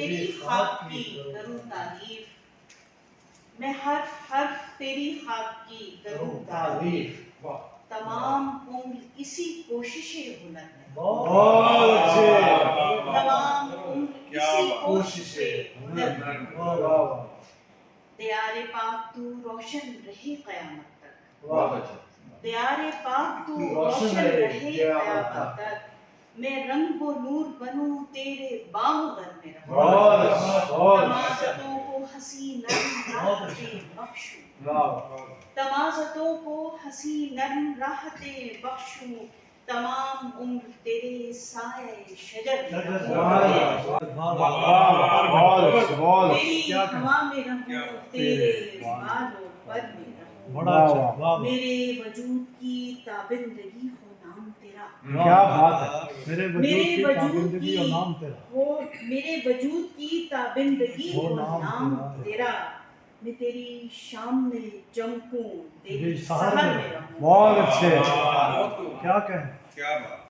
تیری خاک کی کروں تعریف، میں حرف حرف تیری خاک کی کروں تعریف، تمام عمر اسی کوشش بلند میں، بہت اچھے، تمام عمر اسی کوشش بلند میں، دیار پاک تو روشن رہے قیامت تک، دیار پاک تو روشن رہے قیامت تک، میں رنگ و نور بنوں تیرے بام در میں رہوں، تمازتوں کو حسی نرم راحتیں بخشوں، تمازتوں کو حسی نرم راحتیں بخشوں، تمام عمر تیرے سائے شجر میں رہوں، تیری ہوا میں رہوں تیرے بال و پر میں رہوں، میرے وجود کی تابندگی ہو نام تیرا، کیا بات ہے، میرے وجود کی ہو، میرے وجود کی تابندگی ہو نام تیرا، میں تیری شام میں چمکوں تیری سحر میں رہوں۔ بہت اچھے، کیا کہیں، کیا بات